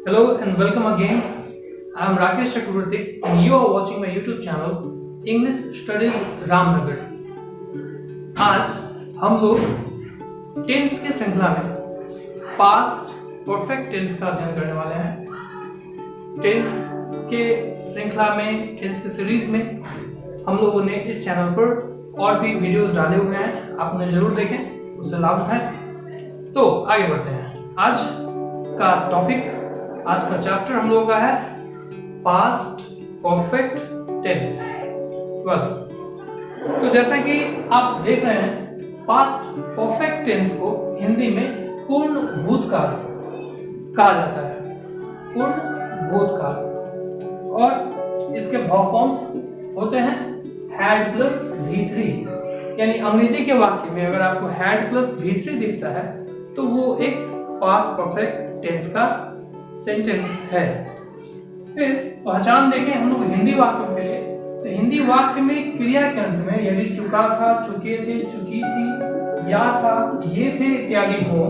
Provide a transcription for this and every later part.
Hello and welcome again. I am Rakesh Chakraborty and you are watching my YouTube channel English Studies Ramnagar. आज हम लोग tense के श्रृंखला में पास्ट परफेक्ट टेंस का अध्ययन करने वाले हैं। टेंस के श्रृंखला में, टेंस के सीरीज में हम लोगों ने इस चैनल पर और भी वीडियोस डाले हुए हैं, आप उन्हें जरूर देखें, उससे लाभ उठाएं। तो आगे बढ़ते हैं। आज का टॉपिक, आज का चैप्टर हम लोगों का है पास्ट परफेक्ट टेंस। तो जैसा कि आप देख रहे हैं, पास्ट परफेक्ट टेंस को हिंदी में पूर्ण भूतकाल कहा जाता है। पूर्ण भूतकाल, और इसके भाव फॉर्म्स होते हैं हैड प्लस V3। यानी अंग्रेजी के वाक्य में अगर आपको हैड प्लस V3 दिखता है तो वो एक पास्ट परफेक्ट टेंस का सेंटेंस है। फिर पहचान देखें हम लोग हिंदी वाक्यों के लिए, तो हिंदी वाक्य में क्रिया के अंत में यदि चुका था, चुके थे, चुकी थी, या था, ये थे इत्यादि हो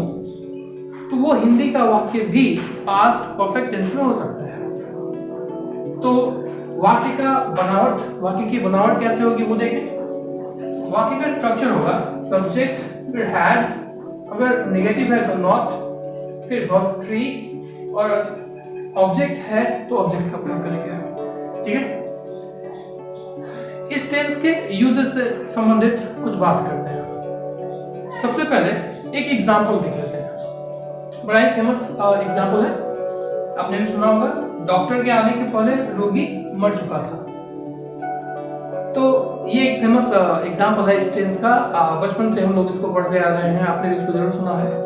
तो वो हिंदी का वाक्य भी पास्ट परफेक्ट टेंस में हो सकता है। तो वाक्य का बनावट, वाक्य की बनावट कैसे होगी वो देखें। वाक्य का स्ट्रक्चर होगा सब्जेक्ट, फिर हैड, अगर नेगेटिव है तो नॉट, फिर वर्ब 3, और ऑब्जेक्ट है तो ऑब्जेक्ट का प्रयोग करेंगे। ठीक है, इस टेंस के यूजेस से संबंधित कुछ बात करते हैं। सबसे पहले एक एग्जांपल देख लेते हैं। बड़ा ही फेमस एग्जांपल है, आपने भी सुना होगा। डॉक्टर के आने के पहले रोगी मर चुका था। तो ये एक फेमस एग्जांपल है इस टेंस का। बचपन से हम लोग इसको पढ़ते आ रहे हैं, आपने इसको जरूर सुना है।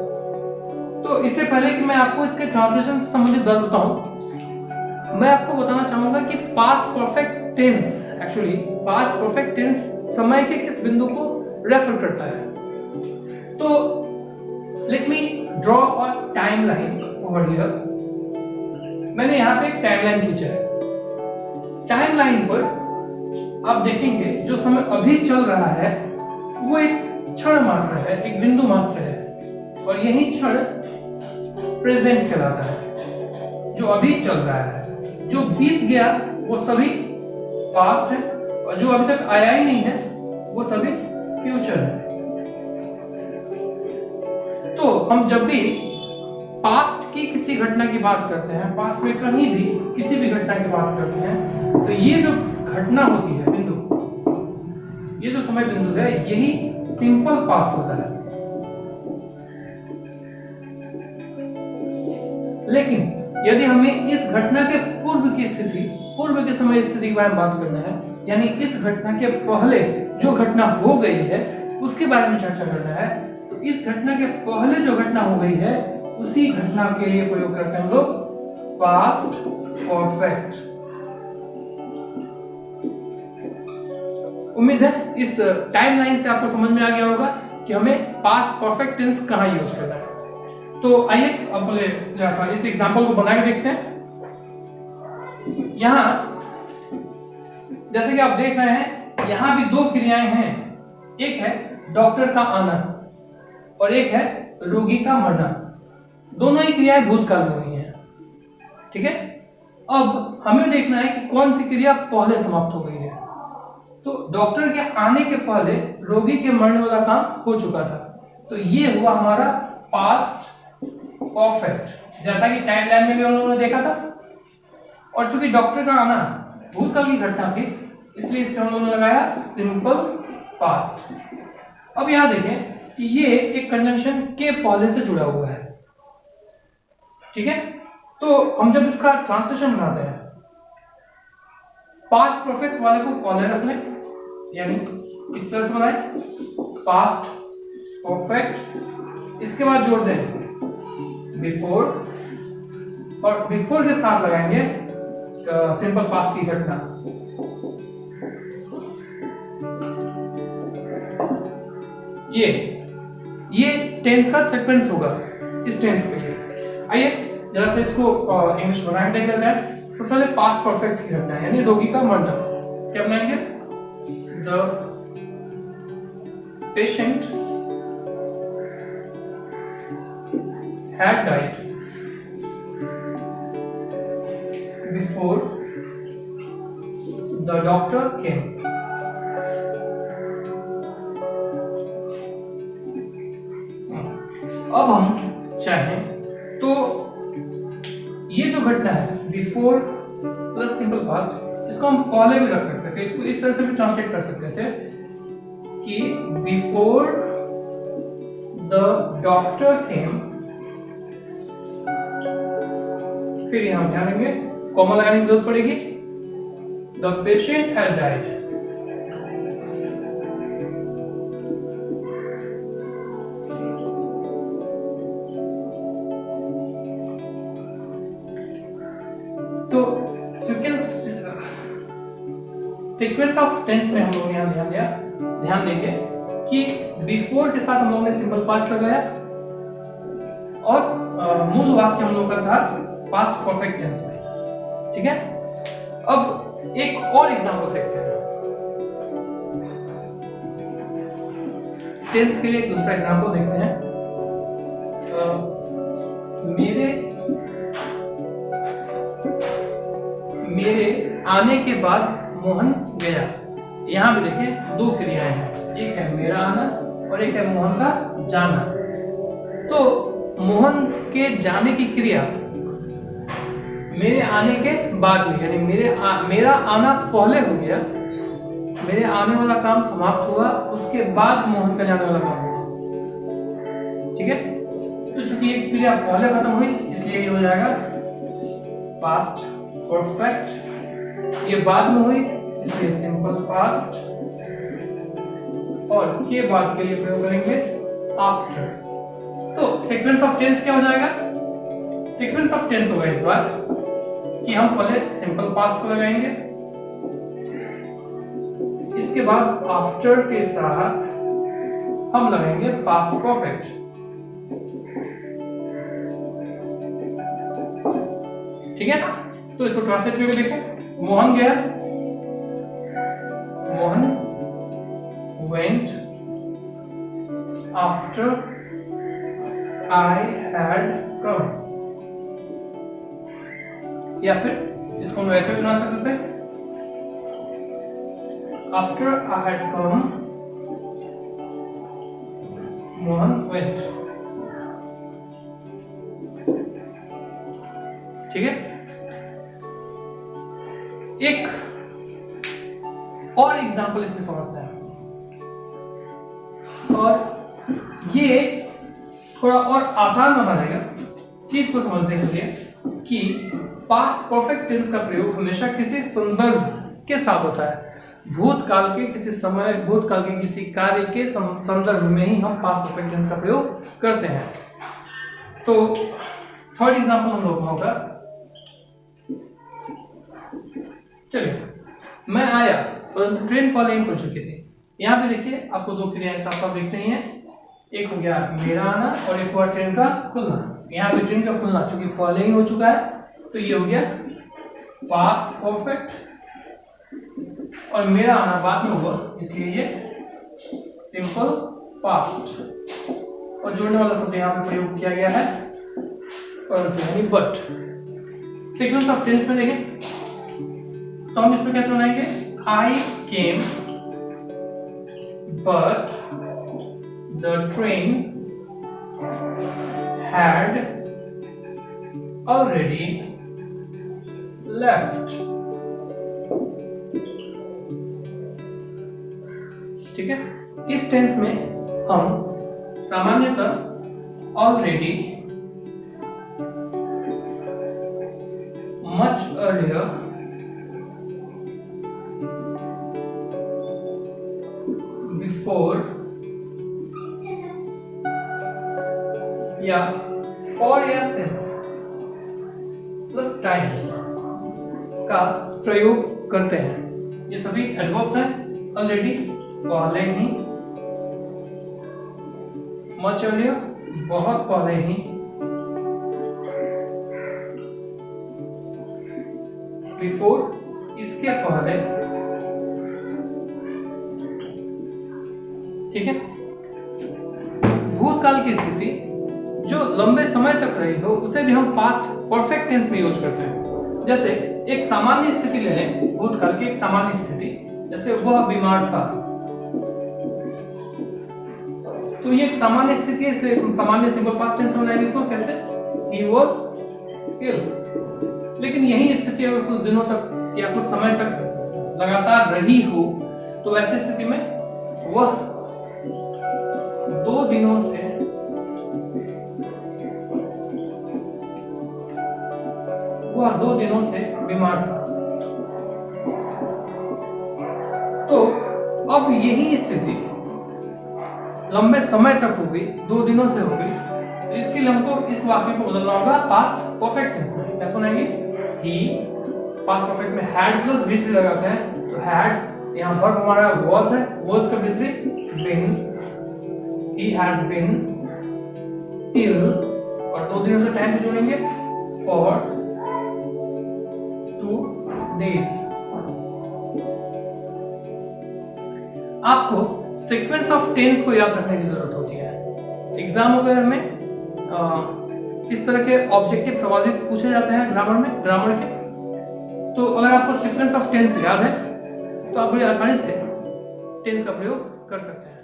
तो इससे पहले कि मैं आपको इसके ट्रांसलेशन से संबंधित बात बताऊं, मैं आपको बताना चाहूंगा कि past perfect tense, actually past perfect tense समय के किस बिंदु को रेफर करता है। तो let me draw a timeline over here. मैंने यहाँ पे एक टाइमलाइन खींचा है। टाइमलाइन पर आप देखेंगे जो समय अभी चल रहा है वो एक क्षण मात्र है, एक बिंदु मात्र है, और यही क्षण प्रेजेंट कहलाता है। जो अभी चल रहा है, जो बीत गया वो सभी पास्ट है, और जो अभी तक आया ही नहीं है वो सभी फ्यूचर है। तो हम जब भी पास्ट की किसी घटना की बात करते हैं, पास्ट में कहीं भी किसी भी घटना की बात करते हैं, तो ये जो घटना होती है, बिंदु, ये जो समय बिंदु है, यही सिंपल पास्ट होता है। लेकिन यदि हमें इस घटना के पूर्व की स्थिति, पूर्व के समय स्थिति के बारे में बात करना है, यानी इस घटना के पहले जो घटना हो गई है उसके बारे में चर्चा करना है, तो इस घटना के पहले जो घटना हो गई है उसी घटना के लिए प्रयोग करते हैं हम लोग पास्ट परफेक्ट। उम्मीद है इस टाइमलाइन से आपको समझ में आ गया होगा कि हमें पास्ट परफेक्ट टेंस कहां यूज करना है। तो आइए अब बोले इस एग्जांपल को बना के देखते हैं। यहां जैसे कि आप देख रहे हैं, यहां भी दो क्रियाएं हैं। एक है डॉक्टर का आना और एक है रोगी का मरना। दोनों ही क्रियाएं भूतकाल में हुई हैं। ठीक है, अब हमें देखना है कि कौन सी क्रिया पहले समाप्त हो गई है। तो डॉक्टर के आने के पहले रोगी के मरने वाला काम हो चुका था, तो ये हुआ हमारा पास्ट परफेक्ट, जैसा कि टाइमलाइन में भी हम लोगों ने देखा था। और चूंकि डॉक्टर का आना भूतकाल की घटना थी, इसलिए इसके हम लोगों ने लगाया सिंपल पास्ट। अब यहां देखें कि ये एक कंजंक्शन के पहले से जुड़ा हुआ है। ठीक है, तो हम जब इसका ट्रांसलेशन बनाते हैं, पास्ट परफेक्ट वाले को पहले रख लें, यानी इस तरह से बनाए पास्ट परफेक्ट, इसके बाद जोड़ दें बिफोर, और बिफोर के साथ लगाएंगे सिंपल पास्ट की घटना। ये टेंस का सीक्वेंस होगा इस टेंस के लिए। आइए जरा से इसको इंग्लिश बनाए देख लेते हैं। सबसे पहले पास्ट परफेक्ट की घटना यानी रोगी का मरना, क्या बनाएंगे? The patient had died. Before the doctor केम। अब हम चाहें तो ये जो घटना है बिफोर प्लस सिंपल पास्ट, इसको हम पहले भी रख सकते थे, इसको इस तरह से भी ट्रांसलेट कर सकते थे कि बिफोर द डॉक्टर केम, फिर यहां ध्यान देंगे कॉमा लगाने की जरूरत पड़ेगी, द पेशेंट हैड डाइड। तो सीक्वेंस ऑफ टेंस में हम लोग यहां ध्यान देंगे कि बिफोर के साथ हम लोगों ने सिंपल पास्ट लगाया और मूल वाक्य हम लोग का था पास्ट परफेक्ट टेंस में। ठीक है, अब एक और एग्जांपल देखते हैं। टेंस के लिए एक दूसरा एग्जांपल देखते हैं। मेरे आने के बाद मोहन गया। यहां भी देखिए दो क्रियाएं हैं, एक है मेरा आना और एक है मोहन का जाना। तो मोहन के जाने की क्रिया मेरे आने के बाद हुई, यानी मेरा आना पहले हो गया, मेरे आने वाला काम समाप्त हुआ, उसके बाद मोहन का जाने वाला काम हुआ। ठीक है, तो चूंकि एक क्रिया पहले खत्म हुई इसलिए ये हो जाएगा पास्ट परफेक्ट, ये बाद में हुई इसलिए सिंपल पास्ट, और के बाद के लिए प्रयोग करेंगे आफ्टर। तो सीक्वेंस ऑफ टेंस क्या हो जाएगा? सीक्वेंस ऑफ टेंस होगा इस बार कि हम पहले सिंपल पास्ट को लगाएंगे, इसके बाद आफ्टर के साथ हम लगाएंगे पास्ट परफेक्ट। ठीक है, तो इसको ट्रांसलेट करके देखें। मोहन गया, Mohan went after I had come, या फिर इसको हम वैसे भी बना सकते थे, after I had come Mohan went। ठीक है, एक और एग्जाम्पल इसमें समझते हैं, और ये थोड़ा और आसान बना देगा चीज को समझने के लिए कि पास्ट परफेक्ट टेंस का प्रयोग हमेशा किसी संदर्भ के साथ होता है। भूतकाल के किसी समय, भूतकाल के किसी कार्य के संदर्भ में ही हम पास्ट परफेक्ट टेंस का प्रयोग करते हैं। तो थर्ड एग्जाम्पल हम लोग का होगा, चलिए मैं आया परंतु ट्रेन पहले ही खुल चुकी थी। यहाँ पे देखिए आपको दो क्रियाएं साफ साफ दिख रही हैं, एक हो गया मेरा आना और एक हुआ ट्रेन का खुलना। यहाँ पे ट्रेन का खुलना चूंकि पहले ही हो चुका है तो ये हो गया पास्ट परफेक्ट, और मेरा आना बाद में हुआ इसलिए ये सिंपल पास्ट, और जोड़ने वाला शब्द यहाँ पे प्रयोग किया गया है परंतु यानी बट। सीक्वेंस ऑफ टेंस में देखें तो हम इसमें कैसे बनाएंगे, I came but the train had already left। ठीक है, इस टेंस में हम सामान्यतः already, much earlier, before या for या since प्लस टाइम का प्रयोग करते हैं। ये सभी एडवर्ब्स हैं, ऑलरेडी पहले ही, मच अर्लियर बहुत पहले ही, बिफोर इसके पहले। ठीक है, भूतकाल की स्थिति जो लंबे समय तक रही हो उसे भी हम पास्ट परफेक्ट टेंस में यूज करते हैं। जैसे एक सामान्य स्थिति ले लें, भूतकाल की एक सामान्य स्थिति, जैसे वह बीमार था, तो ये एक सामान्य स्थिति है, इसलिए सामान्य सिंपल पास्ट टेंस में बनाएंगे इसको कैसे, he was ill। लेकिन यही स्थिति अगर कुछ दिनों तक या कुछ समय तक लगातार रही हो, तो ऐसी स्थिति में वह 2 दिनों से बीमार था। तो अब यही स्थिति लंबे समय तक होगी, 2 दिनों से होगी, तो इसके लिए हमको इस वाक्य को बदलना होगा पास्ट परफेक्ट टेंस में। कैसे बनाएंगे, ही पास्ट परफेक्ट में हैड प्लस V3 लगाते हैं, तो हैड यहाँ वर्ब हमारा was है, was का V3 been, he had been ill, और 2 दिनों से टाइम पे जोड़ेंगे for 2 days। आपको सीक्वेंस ऑफ टेंस को याद रखने की जरूरत होती है। एग्जाम वगैरह में इस तरह के ऑब्जेक्टिव सवाल भी पूछे जाते हैं ग्रामर के। तो अगर आपको सीक्वेंस ऑफ टेंस याद है तो आप बड़ी आसानी से टेंस का प्रयोग कर सकते हैं।